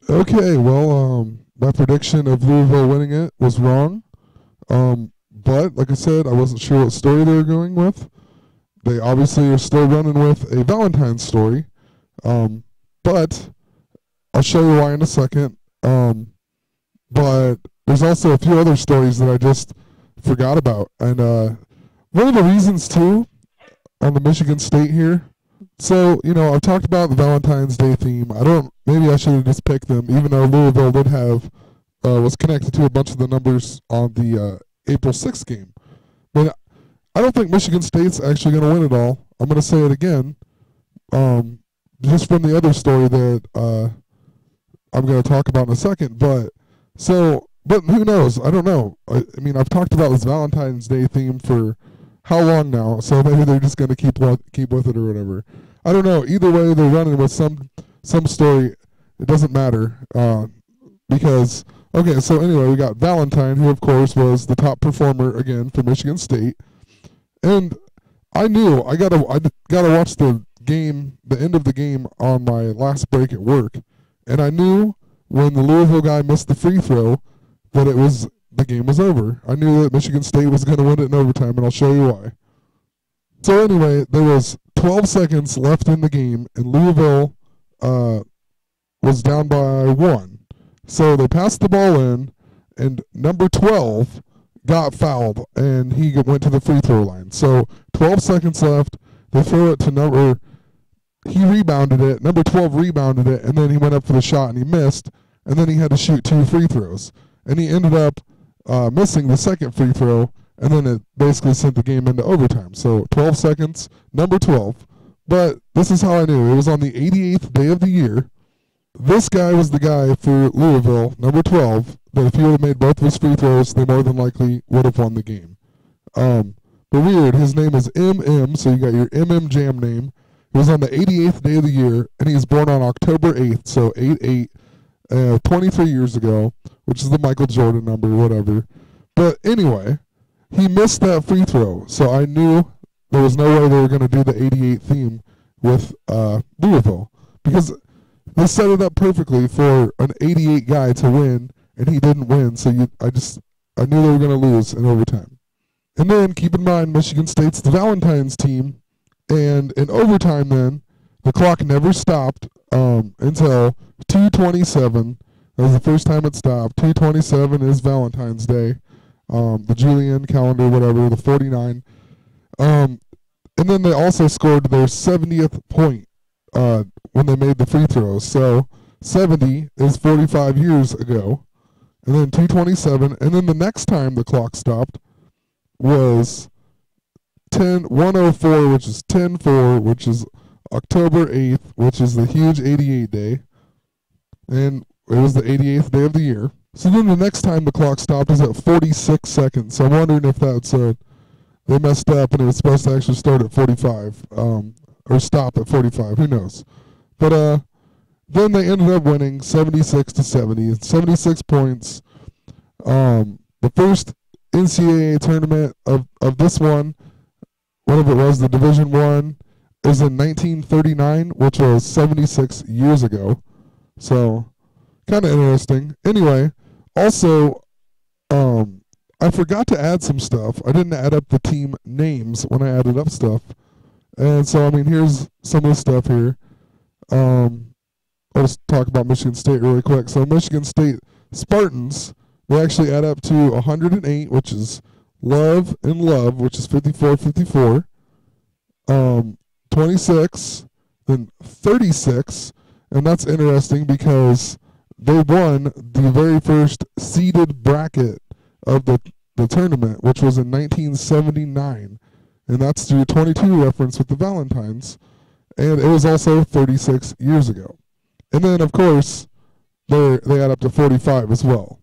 Okay, well, my prediction of Louisville winning it was wrong. But like I said, I wasn't sure what story they were going with. They obviously are still running with a Valentine's story. Um, but I'll show you why in a second. But there's also a few other stories that I just forgot about. And one of the reasons, too, on the Michigan State here. So, I've talked about the Valentine's Day theme. Maybe I should have just picked them, even though Louisville did was connected to a bunch of the numbers on the April 6th game. But I don't think Michigan State's actually going to win it all. I'm going to say it again, just from the other story that I'm going to talk about in a second. But who knows? I don't know. I mean, I've talked about this Valentine's Day theme for how long now? So maybe they're just going to keep with it or whatever. I don't know. Either way, they're running with some story. It doesn't matter because okay. So anyway, we got Valentine, who of course was the top performer again for Michigan State, and I knew I gotta watch the game, the end of the game on my last break at work, and I knew when the Louisville guy missed the free throw that the game was over. I knew that Michigan State was going to win it in overtime, and I'll show you why. So anyway, there was 12 seconds left in the game, and Louisville was down by one. So they passed the ball in, and number 12 got fouled, and he went to the free throw line. So 12 seconds left. They throw it to number. He rebounded it. Number 12 rebounded it, and then he went up for the shot, and he missed. And then he had to shoot two free throws. And he ended up missing the second free throw, and then it basically sent the game into overtime. So 12 seconds, number 12. But this is how I knew. It was on the 88th day of the year. This guy was the guy for Louisville, number 12, that if he would have made both of his free throws, they more than likely would have won the game. But weird, his name is MM, so you got your MM Jam name. It was on the 88th day of the year, and he was born on October 8th, so 8-8, 23 years ago, which is the Michael Jordan number, whatever. But anyway, he missed that free throw, so I knew there was no way they were going to do the 88 theme with Louisville, because they set it up perfectly for an 88 guy to win, and he didn't win, so I knew they were going to lose in overtime. And then, keep in mind, Michigan State's the Valentine's team, and in overtime then, the clock never stopped until 2:27. That was the first time it stopped. 2:27 is Valentine's Day, the Julian calendar, whatever, the 49. And then they also scored their 70th point when they made the free throws. So 70 is 45 years ago. And then 2:27. And then the next time the clock stopped was 104, which is 10-4, which is October 8th, which is the huge 88 day. And it was the 88th day of the year. So then the next time the clock stopped is at 46 seconds. So I'm wondering if that's they messed up and it was supposed to actually start at 45 or stop at 45. Who knows? But then they ended up winning 76-70, 76 points. The first NCAA tournament of this one, whatever it was, the Division I, is in 1939, which was 76 years ago. So, kind of interesting. Anyway, also, I forgot to add some stuff. I didn't add up the team names when I added up stuff. And so, I mean, here's some of the stuff here. I'll just talk about Michigan State really quick. So, Michigan State Spartans, they actually add up to 108, which is love and love, which is 54-54. 26, then 36, and that's interesting because they won the very first seeded bracket of the tournament, which was in 1979, and that's your 22 reference with the Valentines, and it was also 36 years ago. And then, of course, they add up to 45 as well.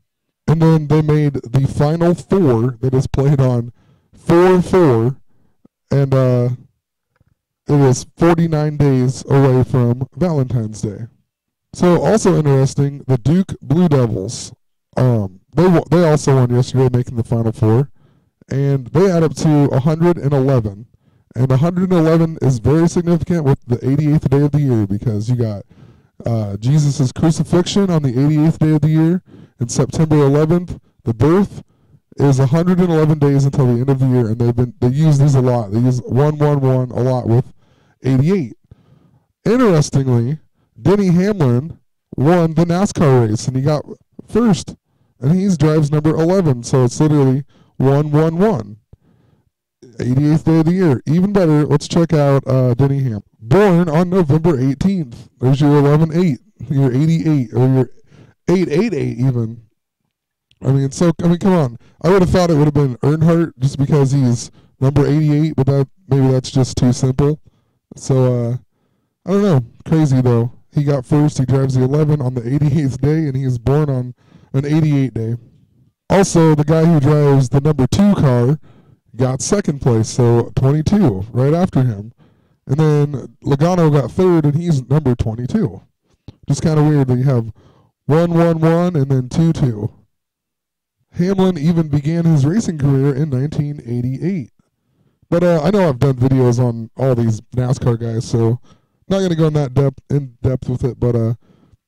And then they made the Final Four that is played on 4-4, and it is 49 days away from Valentine's Day. So also interesting, the Duke Blue Devils, they also won yesterday, making the Final Four, and they add up to 111. And 111 is very significant with the 88th day of the year because you got Jesus' crucifixion on the 88th day of the year, and September 11th, the birth, is 111 days until the end of the year, and they use these a lot. They use 111 a lot with 88. Interestingly, Denny Hamlin won the NASCAR race, and he got first, and he drives number 11, so it's literally 111. 88th day of the year. Even better, let's check out Denny Hamlin. Born on November 18th. There's your 11-8, your 88, or your 888 even. I mean, come on. I would have thought it would have been Earnhardt just because he's number 88, but maybe that's just too simple. So, I don't know. Crazy, though. He got first. He drives the 11 on the 88th day, and he is born on an 88 day. Also, the guy who drives the number 2 car got second place, so 22, right after him. And then Logano got third, and he's number 22. Just kind of weird that you have 111 and then 22. Hamlin even began his racing career in 1988. But I know I've done videos on all these NASCAR guys, so not going to go in depth with it, but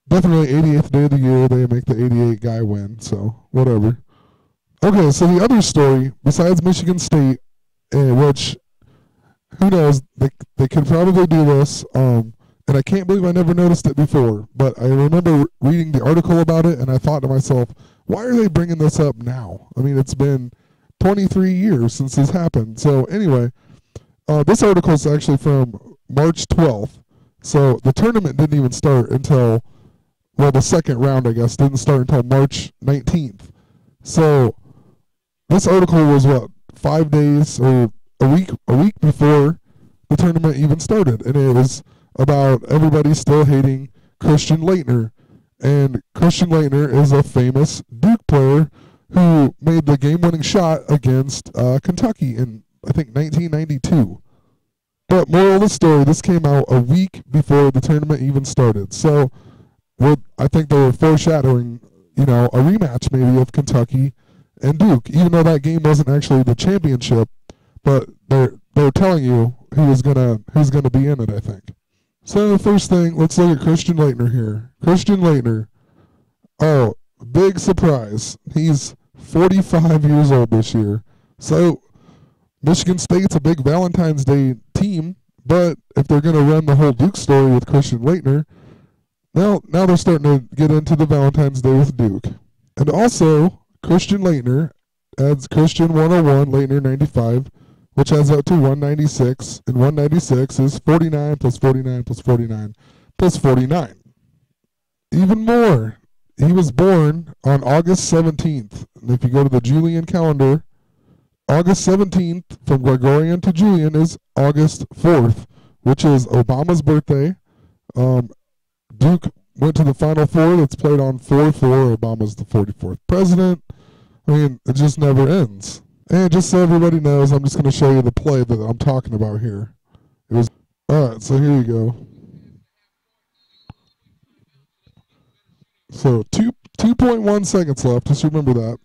definitely 88th day of the year, they make the 88 guy win, so whatever. Okay, so the other story, besides Michigan State, which, who knows, they could probably do this, and I can't believe I never noticed it before, but I remember reading the article about it, and I thought to myself, why are they bringing this up now? I mean, it's been 23 years since this happened. So anyway, this article is actually from March 12th, so the tournament didn't even start until, well, the second round, I guess, didn't start until March 19th. So this article was, 5 days or a week before the tournament even started, and it was about everybody still hating Christian Laettner. And Christian Laettner is a famous Duke player who made the game-winning shot against Kentucky in, I think, 1992. But moral of the story, this came out a week before the tournament even started. So I think they were foreshadowing, a rematch maybe of Kentucky and Duke, even though that game wasn't actually the championship. But they're telling you who's gonna be in it, I think. So the first thing, let's look at Christian Laettner here. Christian Laettner, oh, big surprise. He's 45 years old this year. So Michigan State's a big Valentine's Day team, but if they're going to run the whole Duke story with Christian Laettner, now they're starting to get into the Valentine's Day with Duke. And also, Christian Laettner adds Christian 101, Laettner 95, which adds up to 196, and 196 is 49 plus 49 plus 49 plus 49. Even more, he was born on August 17th. And if you go to the Julian calendar, August 17th from Gregorian to Julian is August 4th, which is Obama's birthday. Duke went to the Final Four. That's played on 4-4. Obama's the 44th president. I mean, it just never ends. And just so everybody knows, I'm just going to show you the play that I'm talking about here. All right, so here you go. So 2.1 seconds left. Just remember that.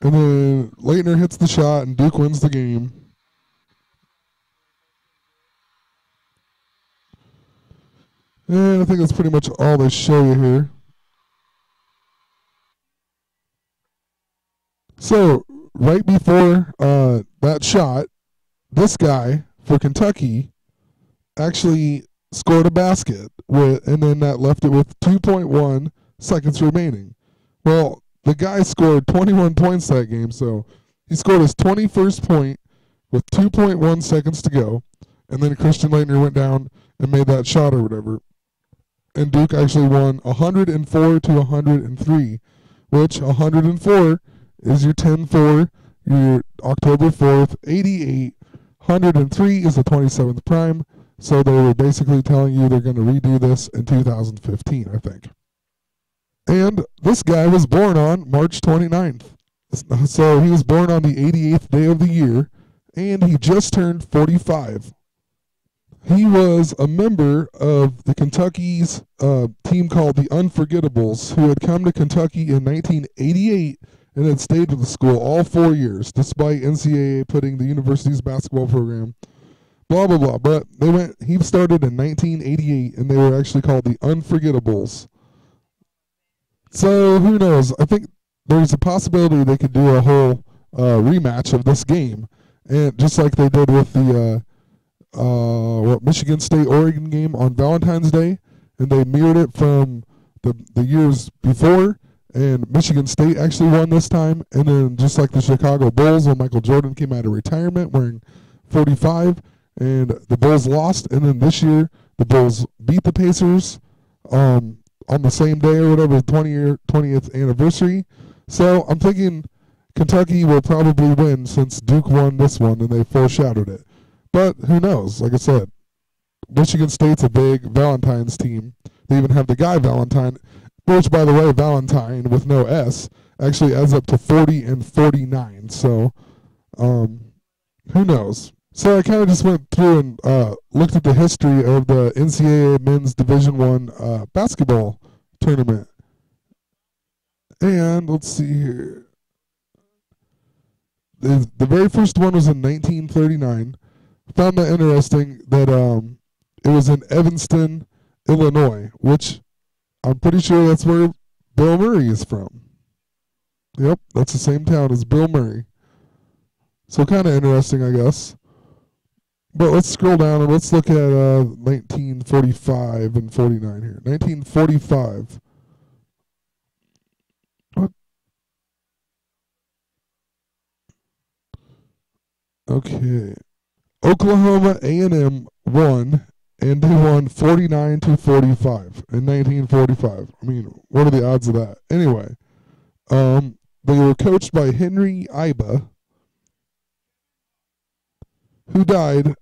And then Laettner hits the shot, and Duke wins the game. And I think that's pretty much all they show you here. So, right before that shot, this guy for Kentucky actually scored a basket, and then that left it with 2.1 seconds remaining. Well, the guy scored 21 points that game, so he scored his 21st point with 2.1 seconds to go, and then Christian Laettner went down and made that shot or whatever. And Duke actually won 104 to 103, which 104 is your 10-4, your October 4th, 88. 103 is the 27th prime, so they were basically telling you they're going to redo this in 2015, I think. And this guy was born on March 29th. So he was born on the 88th day of the year, and he just turned 45. He was a member of the Kentucky's team called the Unforgettables, who had come to Kentucky in 1988 and had stayed with the school all 4 years, despite NCAA putting the university's basketball program blah, blah, blah. But he started in 1988, and they were actually called the Unforgettables. So who knows? I think there's a possibility they could do a whole rematch of this game, and just like they did with the Michigan State Oregon game on Valentine's Day, and they mirrored it from the years before, and Michigan State actually won this time. And then just like the Chicago Bulls when Michael Jordan came out of retirement wearing 45, and the Bulls lost, and then this year the Bulls beat the Pacers on the same day or whatever, 20th anniversary. So I'm thinking Kentucky will probably win since Duke won this one and they foreshadowed it. But who knows? Like I said, Michigan State's a big Valentine's team. They even have the guy Valentine, which, by the way, Valentine with no S actually adds up to 40 and 49. So who knows? So I kind of just went through and looked at the history of the NCAA Men's Division I basketball tournament. And let's see here. The very first one was in 1939. Found that interesting that it was in Evanston, Illinois, which I'm pretty sure that's where Bill Murray is from. Yep, that's the same town as Bill Murray. So kind of interesting, I guess. But let's scroll down and let's look at 1945 and 49 here. 1945. What? Okay. Oklahoma A&M won, and they won 49-45 in 1945. I mean, what are the odds of that? Anyway, they were coached by Henry Iba, who died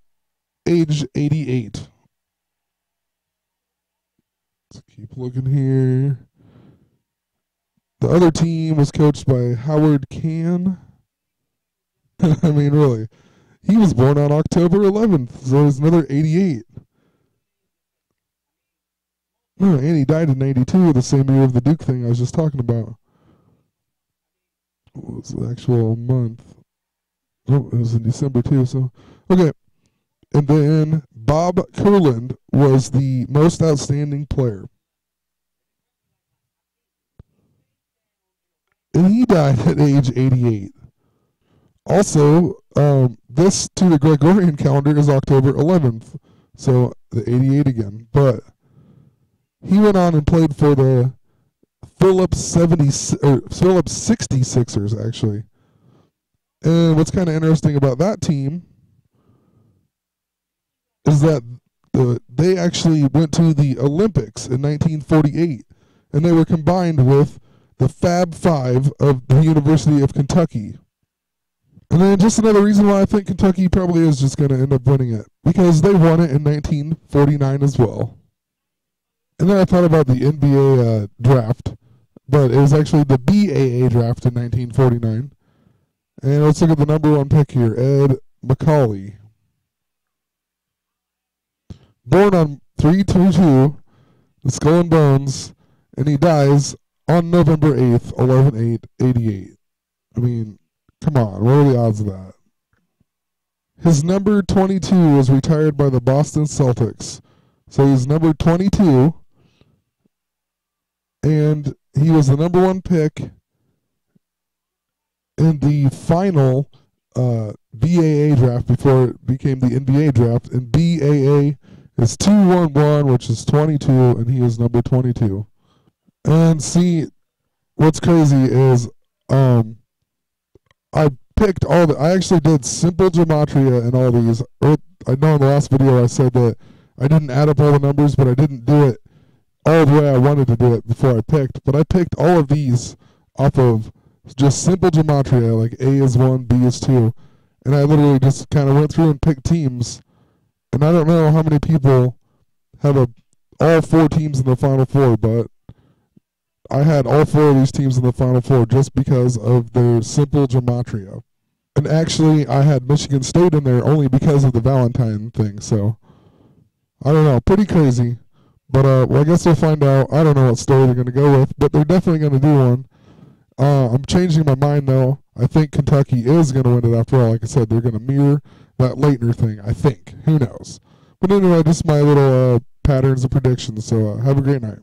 age 88. Let's keep looking here. The other team was coached by Howard Kahn. I mean, really. He was born on October 11th, so he's another 88. Oh, and he died in 92, the same year of the Duke thing I was just talking about. What was the actual month? Oh, it was in December too, so. Okay. And then Bob Kurland was the most outstanding player. And he died at age 88. Also, this to the Gregorian calendar is October 11th, so the 88 again. But he went on and played for the Phillips 66ers, actually. And what's kind of interesting about that team is that they actually went to the Olympics in 1948, and they were combined with the Fab Five of the University of Kentucky. And then just another reason why I think Kentucky probably is just going to end up winning it, because they won it in 1949 as well. And then I thought about the NBA draft, but it was actually the BAA draft in 1949. And let's look at the number one pick here, Ed Macaulay. Born on 3/22, the Skull and Bones, and he dies on November 8th, 11/8/88. I mean, come on, what are the odds of that? His number 22 was retired by the Boston Celtics. So he's number 22, and he was the number one pick in the final BAA draft before it became the NBA draft. And BAA is 211, which is 22, and he is number 22. And see, what's crazy is I picked I actually did simple gematria in all these. I know in the last video I said that I didn't add up all the numbers, but I didn't do it all the way I wanted to do it before I picked. But I picked all of these off of just simple gematria, like A is 1, B is 2. And I literally just kind of went through and picked teams. And I don't know how many people have all 4 teams in the Final Four, but I had all 4 of these teams in the Final Four just because of their simple gematria. And actually, I had Michigan State in there only because of the Valentine thing. So, I don't know. Pretty crazy. But, well, I guess we'll find out. I don't know what story they're going to go with, but they're definitely going to do one. I'm changing my mind, though. I think Kentucky is going to win it after all. Like I said, they're going to mirror that Leitner thing, I think. Who knows? But anyway, just my little patterns of predictions. So have a great night.